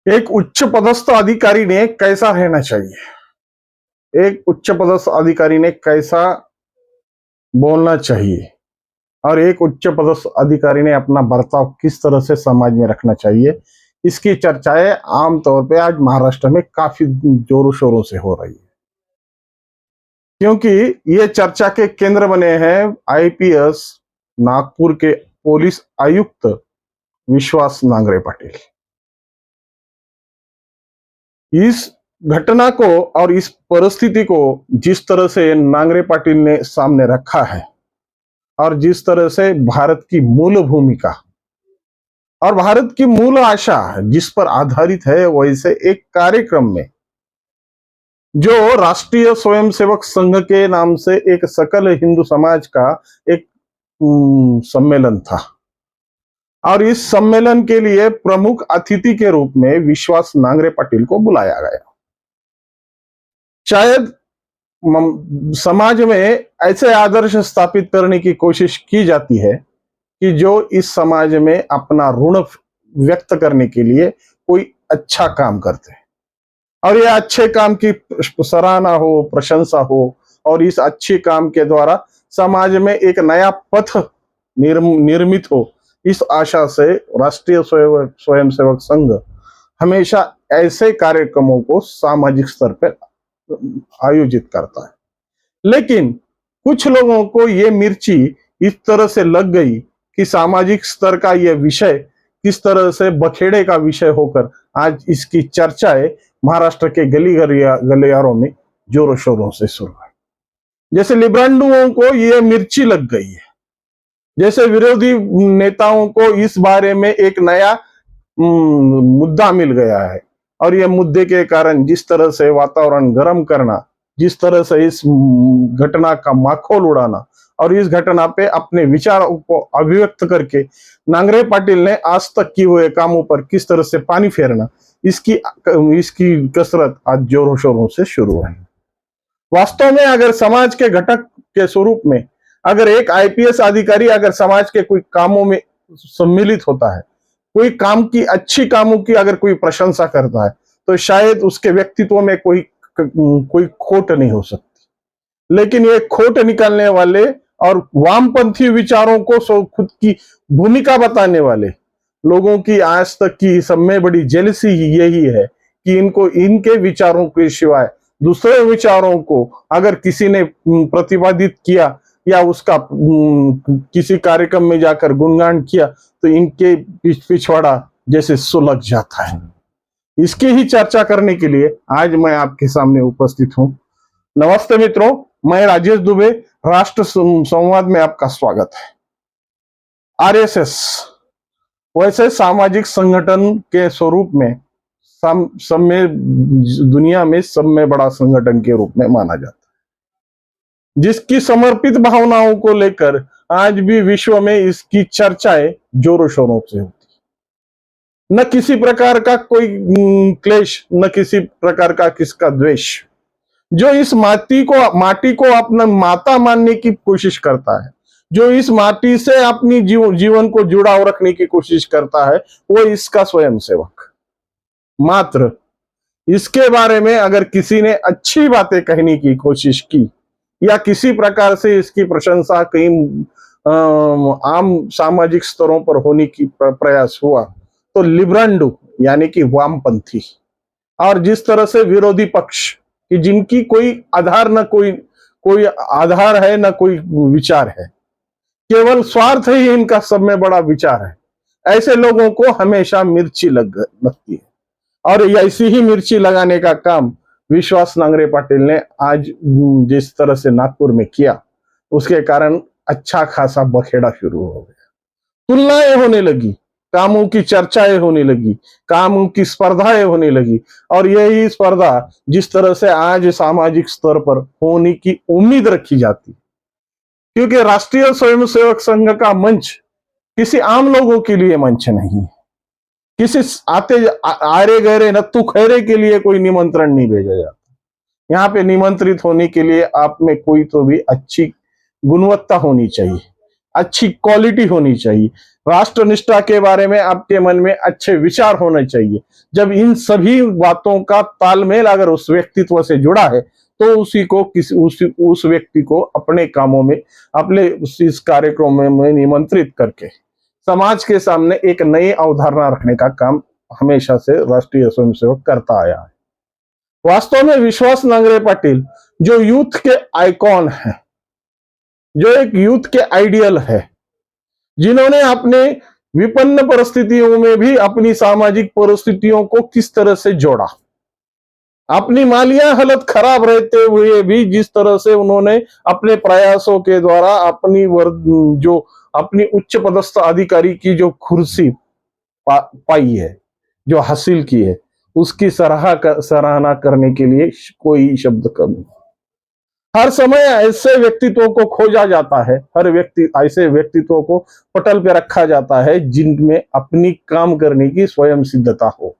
एक उच्च पदस्थ अधिकारी ने कैसा रहना चाहिए? एक उच्च पदस्थ अधिकारी ने कैसा बोलना चाहिए? और एक उच्च पदस्थ अधिकारी ने अपना बर्ताव किस तरह से समाज में रखना चाहिए? इसकी चर्चाएं आमतौर पे आज महाराष्ट्र में काफी जोरों शोरों से हो रही है, क्योंकि ये चर्चा के केंद्र बने हैं आईपीएस नागपुर के पुलिस आयुक्त विश्वास नांगरे पाटिल। इस घटना को और इस परिस्थिति को जिस तरह से नांगरे पाटिल ने सामने रखा है और जिस तरह से भारत की मूल भूमिका और भारत की मूल आशा जिस पर आधारित है, वैसे एक कार्यक्रम में जो राष्ट्रीय स्वयंसेवक संघ के नाम से एक सकल हिंदू समाज का एक सम्मेलन था, और इस सम्मेलन के लिए प्रमुख अतिथि के रूप में विश्वास नांगरे पाटिल को बुलाया गया। शायद समाज में ऐसे आदर्श स्थापित करने की कोशिश की जाती है कि जो इस समाज में अपना ऋण व्यक्त करने के लिए कोई अच्छा काम करते हैं, और ये अच्छे काम की सराहना हो, प्रशंसा हो, और इस अच्छे काम के द्वारा समाज में एक नया पथ निर्मित हो, इस आशा से राष्ट्रीय स्वयंसेवक संघ हमेशा ऐसे कार्यक्रमों को सामाजिक स्तर पर आयोजित करता है। लेकिन कुछ लोगों को ये मिर्ची इस तरह से लग गई कि सामाजिक स्तर का यह विषय किस तरह से बखेड़े का विषय होकर आज इसकी चर्चाएं महाराष्ट्र के गलियारों में जोरों शोरों से शुरू है। जैसे लिब्रांडुओं को यह मिर्ची लग गई है, जैसे विरोधी नेताओं को इस बारे में एक नया मुद्दा मिल गया है, और यह मुद्दे के कारण जिस तरह से वातावरण गर्म करना, जिस तरह से इस घटना का माखौल उड़ाना और इस घटना पे अपने विचारों को अभिव्यक्त करके नांगरे पाटिल ने आज तक किए हुए कामों पर किस तरह से पानी फेरना, इसकी कसरत आज जोरों शोरों से शुरू है। वास्तव में अगर समाज के घटक के स्वरूप में अगर एक आईपीएस अधिकारी अगर समाज के कोई कामों में सम्मिलित होता है, कोई काम की अच्छी कामों की अगर कोई प्रशंसा करता है, तो शायद उसके व्यक्तित्व में कोई खोट नहीं हो सकती। लेकिन ये खोट निकालने वाले और वामपंथी विचारों को खुद की भूमिका बताने वाले लोगों की आज तक की सब में बड़ी जेलसी यही है कि इनके विचारों के सिवाय दूसरे विचारों को अगर किसी ने प्रतिपादित किया या उसका किसी कार्यक्रम में जाकर गुणगान किया, तो इनके पिछवाड़ा जैसे सुलग जाता है। इसकी ही चर्चा करने के लिए आज मैं आपके सामने उपस्थित हूं। नमस्ते मित्रों, मैं राजेश दुबे, राष्ट्र संवाद में आपका स्वागत है। आरएसएस वैसे सामाजिक संगठन के स्वरूप में सब में दुनिया में सब में बड़ा संगठन के रूप में माना जाता है, जिसकी समर्पित भावनाओं को लेकर आज भी विश्व में इसकी चर्चाएं जोरों शोरों से होती। न किसी प्रकार का कोई क्लेश, न किसी प्रकार का किसका द्वेष। जो इस माटी को अपना माता मानने की कोशिश करता है, जो इस माटी से अपनी जीवन को जुड़ाव रखने की कोशिश करता है, वो इसका स्वयंसेवक। मात्र इसके बारे में अगर किसी ने अच्छी बातें कहने की कोशिश की या किसी प्रकार से इसकी प्रशंसा कहीं आम सामाजिक स्तरों पर होने की प्रयास हुआ, तो लिब्रांडू यानी कि वामपंथी और जिस तरह से विरोधी पक्ष कि जिनकी कोई आधार न कोई आधार है, न कोई विचार है, केवल स्वार्थ ही इनका सब में बड़ा विचार है, ऐसे लोगों को हमेशा मिर्ची लगती है। और ऐसी ही मिर्ची लगाने का काम विश्वास नांगरे पाटिल ने आज जिस तरह से नागपुर में किया, उसके कारण अच्छा खासा बखेड़ा शुरू हो गया। तुलनाएं होने लगी, कामों की चर्चाएं होने लगी, कामों की स्पर्धाएं होने लगी, और यही स्पर्धा जिस तरह से आज सामाजिक स्तर पर होने की उम्मीद रखी जाती, क्योंकि राष्ट्रीय स्वयंसेवक संघ का मंच किसी आम लोगों के लिए मंच नहीं है, किसी आरे गहरे नत्थु खैरे के लिए कोई निमंत्रण नहीं भेजा जाता। यहाँ पे निमंत्रित होने के लिए आप में कोई तो भी अच्छी गुणवत्ता होनी चाहिए, अच्छी क्वालिटी होनी चाहिए, राष्ट्रनिष्ठा के बारे में आपके मन में अच्छे विचार होने चाहिए। जब इन सभी बातों का तालमेल अगर उस व्यक्तित्व से जुड़ा है तो उस व्यक्ति को अपने कामों में, अपने इस कार्यक्रम में निमंत्रित करके समाज के सामने एक नई अवधारणा रखने का काम हमेशा से राष्ट्रीय स्वयंसेवक करता आया है। वास्तव में विश्वास नांगरे पाटिल जो यूथ के आइकॉन है, जो एक यूथ के आइडियल है, जिन्होंने अपने विपन्न परिस्थितियों में भी अपनी सामाजिक परिस्थितियों को किस तरह से जोड़ा, अपनी मालिया हालत खराब रहते हुए भी जिस तरह से उन्होंने अपने प्रयासों के द्वारा अपनी उच्च पदस्थ अधिकारी की जो कुर्सी पाई है, जो हासिल की है, उसकी सराहना करने के लिए कोई शब्द कम नहीं। हर समय ऐसे व्यक्तित्वों को खोजा जाता है, ऐसे व्यक्तित्वों को पटल पे रखा जाता है जिनमें अपनी काम करने की स्वयं सिद्धता हो।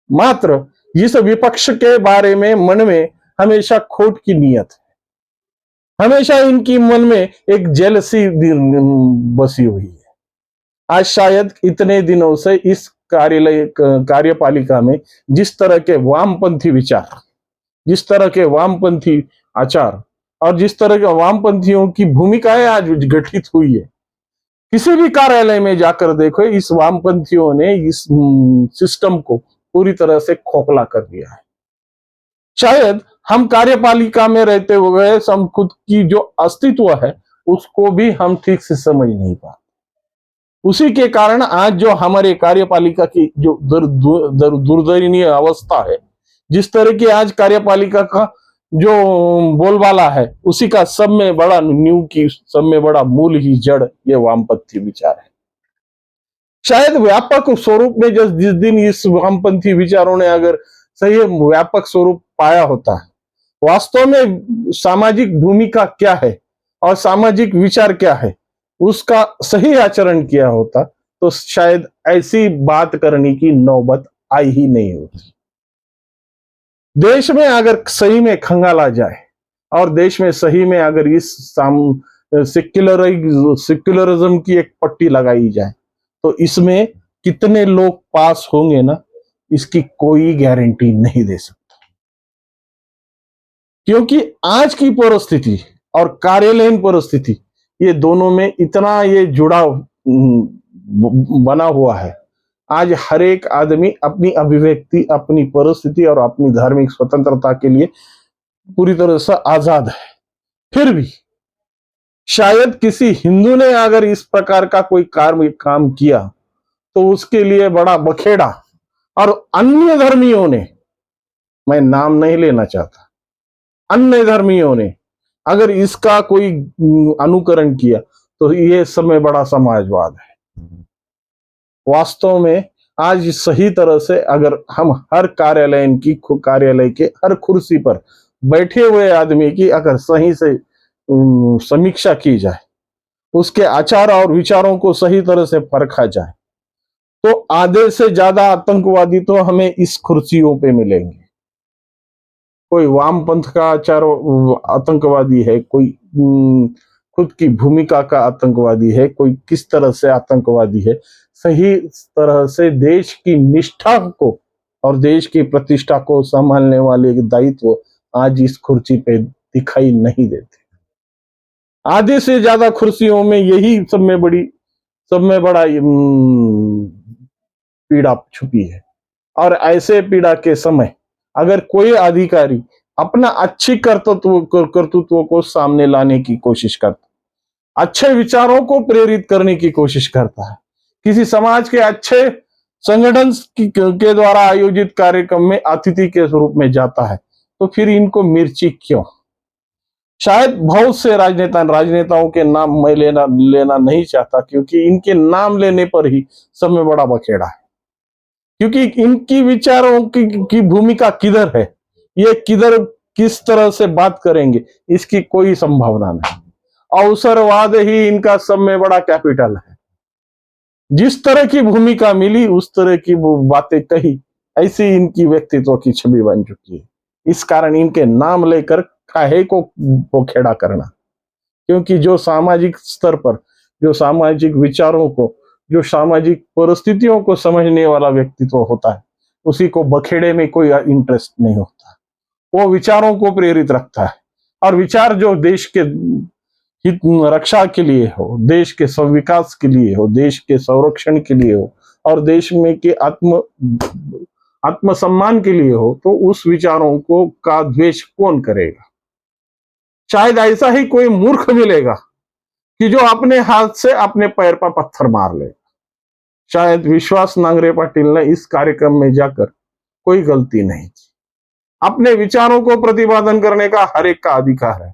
मात्र जिस विपक्ष के बारे में मन में हमेशा खोट की नियत है, हमेशा इनकी मन में एक जेलसी बसी हुई है। आज शायद इतने दिनों से इस कार्यपालिका में जिस तरह के वामपंथी विचार, जिस तरह के वामपंथी आचार और जिस तरह के वामपंथियों की भूमिकाएं आज गठित हुई है, किसी भी कार्यालय में जाकर देखो, इस वामपंथियों ने इस सिस्टम को पूरी तरह से खोखला कर दिया है। शायद हम कार्यपालिका में रहते हुए हम खुद की जो अस्तित्व है उसको भी हम ठीक से समझ नहीं पाते। उसी के कारण आज जो हमारे कार्यपालिका की जो दुर्दयनीय अवस्था है, जिस तरह की आज कार्यपालिका का जो बोलबाला है, उसी का सब में बड़ा सब में बड़ा मूल ही जड़ ये वामपंथी विचार है। शायद व्यापक स्वरूप में जिस दिन इस वामपंथी विचारों ने अगर सही व्यापक स्वरूप पाया होता है, वास्तव में सामाजिक भूमिका क्या है और सामाजिक विचार क्या है, उसका सही आचरण किया होता, तो शायद ऐसी बात करने की नौबत आई ही नहीं होती। देश में अगर सही में खंगाला जाए और देश में सही में अगर इस सेक्युलरिज्म की एक पट्टी लगाई जाए तो इसमें कितने लोग पास होंगे ना, इसकी कोई गारंटी नहीं दे सकता। क्योंकि आज की परिस्थिति और कार्यालयीन परिस्थिति, ये दोनों में इतना ये जुड़ाव बना हुआ है। आज हर एक आदमी अपनी अभिव्यक्ति, अपनी परिस्थिति और अपनी धार्मिक स्वतंत्रता के लिए पूरी तरह से आजाद है। फिर भी शायद किसी हिंदू ने अगर इस प्रकार का कोई काम किया तो उसके लिए बड़ा बखेड़ा, और अन्य धर्मियों ने, मैं नाम नहीं लेना चाहता, अन्य धर्मियों ने अगर इसका कोई अनुकरण किया तो ये सब में बड़ा समाजवाद है। वास्तव में आज सही तरह से अगर हम हर कार्यालय के हर कुर्सी पर बैठे हुए आदमी की अगर सही से समीक्षा की जाए, उसके आचार और विचारों को सही तरह से परखा जाए, तो आधे से ज्यादा आतंकवादी तो हमें इस कुर्सियों पे मिलेंगे। कोई वामपंथ का आचार आतंकवादी है, कोई खुद की भूमिका का आतंकवादी है, कोई किस तरह से आतंकवादी है। सही तरह से देश की निष्ठा को और देश की प्रतिष्ठा को संभालने वाले दायित्व आज इस कुर्सी पे दिखाई नहीं देते। आधे से ज्यादा कुर्सियों में यही सब में बड़ा पीड़ा छुपी है। और ऐसे पीड़ा के समय अगर कोई अधिकारी अपना अच्छी कर्तृत्व को सामने लाने की कोशिश करता, अच्छे विचारों को प्रेरित करने की कोशिश करता है, किसी समाज के अच्छे संगठन के द्वारा आयोजित कार्यक्रम में अतिथि के रूप में जाता है, तो फिर इनको मिर्ची क्यों? शायद बहुत से राजनेताओं के नाम मैं लेना नहीं चाहता, क्योंकि इनके नाम लेने पर ही सब में बड़ा बखेड़ा है। क्योंकि इनकी विचारों की भूमिका किधर है, ये किस तरह से बात करेंगे, इसकी कोई संभावना नहीं। अवसरवाद ही इनका सब में बड़ा कैपिटल है। जिस तरह की भूमिका मिली उस तरह की वो बातें कही, ऐसी इनकी व्यक्तित्व की छवि बन चुकी है। इस कारण इनके नाम लेकर काहे को पोखेड़ा करना, क्योंकि जो सामाजिक स्तर पर जो सामाजिक विचारों को, जो सामाजिक परिस्थितियों को समझने वाला व्यक्तित्व होता है, उसी को बखेड़े में कोई इंटरेस्ट नहीं होता। वो विचारों को प्रेरित रखता है, और विचार जो देश के हित रक्षा के लिए हो, देश के विकास के लिए हो, देश के संरक्षण के लिए हो, और देश में के आत्मसम्मान के लिए हो, तो उस विचारों को का द्वेष कौन करेगा। शायद ऐसा ही कोई मूर्ख मिलेगा कि जो अपने हाथ से अपने पैर पर पत्थर मार ले। शायद विश्वास नांगरे पाटिल ने इस कार्यक्रम में जाकर कोई गलती नहीं की। अपने विचारों को प्रतिपादन करने का हर एक का अधिकार है।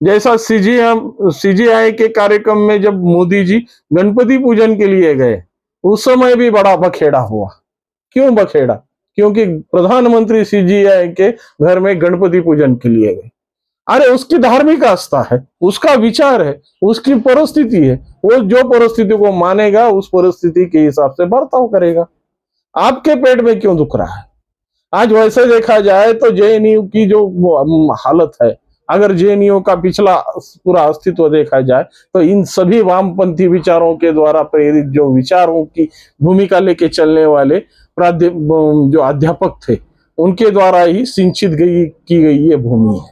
जैसा सीजीआई के कार्यक्रम में जब मोदी जी गणपति पूजन के लिए गए, उस समय भी बड़ा बखेड़ा हुआ। क्यों बखेड़ा? क्योंकि प्रधानमंत्री सीजीआई के घर में गणपति पूजन के लिए गए। अरे उसकी धार्मिक आस्था है, उसका विचार है, उसकी परिस्थिति है, वो जो परिस्थिति को मानेगा उस परिस्थिति के हिसाब से बर्ताव करेगा। आपके पेट में क्यों दुख रहा है? आज वैसे देखा जाए तो जेएनयू की जो हालत है, अगर जेएनयू का पिछला पूरा अस्तित्व देखा जाए तो इन सभी वामपंथी विचारों के द्वारा प्रेरित जो विचारों की भूमिका लेके चलने वाले जो अध्यापक थे, उनके द्वारा ही सिंचित की गई ये भूमि है।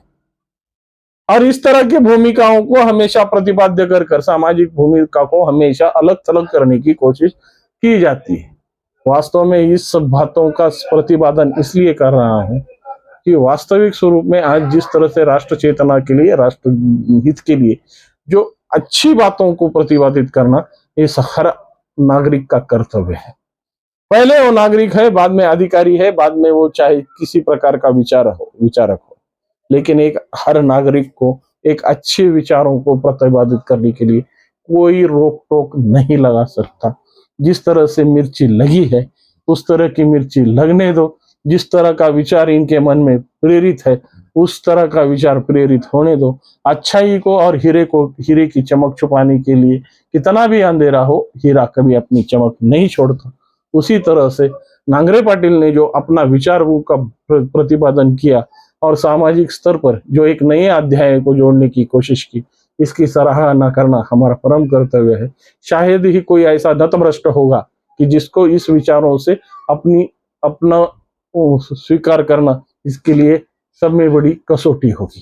और इस तरह की भूमिकाओं को हमेशा प्रतिपाद्य कर सामाजिक भूमिका को हमेशा अलग थलग करने की कोशिश की जाती है। वास्तव में इस सब बातों का प्रतिपादन इसलिए कर रहा हूं कि वास्तविक स्वरूप में आज जिस तरह से राष्ट्र चेतना के लिए, राष्ट्र हित के लिए जो अच्छी बातों को प्रतिपादित करना इस हर नागरिक का कर्तव्य है। पहले वो नागरिक है, बाद में अधिकारी है, बाद में वो चाहे किसी प्रकार का विचारक हो, लेकिन एक हर नागरिक को एक अच्छे विचारों को प्रतिपादित करने के लिए कोई रोक टोक नहीं लगा सकता। जिस तरह से मिर्ची लगी है उस तरह की मिर्ची लगने दो। जिस तरह का विचार इनके मन में प्रेरित है उस तरह का विचार प्रेरित होने दो। अच्छाई को और हीरे की चमक छुपाने के लिए कितना भी अंधेरा हो, हीरा कभी अपनी चमक नहीं छोड़ता। उसी तरह से नांगरे पाटिल ने जो अपना विचार का प्रतिपादन किया और सामाजिक स्तर पर जो एक नए अध्याय को जोड़ने की कोशिश की, इसकी सराहना करना हमारा परम कर्तव्य है। शायद ही कोई ऐसा नतभ्रष्ट होगा कि जिसको इस विचारों से अपना स्वीकार करना इसके लिए सब में बड़ी कसौटी होगी।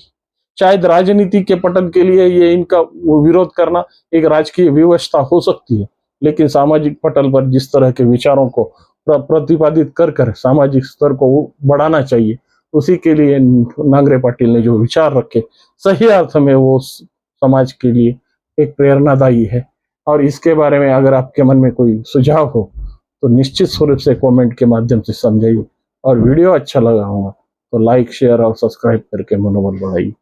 शायद राजनीति के पतन के लिए ये इनका विरोध करना एक राजकीय व्यवस्था हो सकती है, लेकिन सामाजिक पटल पर जिस तरह के विचारों को प्रतिपादित कर सामाजिक स्तर को बढ़ाना चाहिए, उसी के लिए नांगरे पाटिल ने जो विचार रखे, सही अर्थ में वो समाज के लिए एक प्रेरणादायी है। और इसके बारे में अगर आपके मन में कोई सुझाव हो तो निश्चित स्वरूप से कमेंट के माध्यम से समझाइए, और वीडियो अच्छा लगा होगा तो लाइक, शेयर और सब्सक्राइब करके मनोबल बढ़ाइए।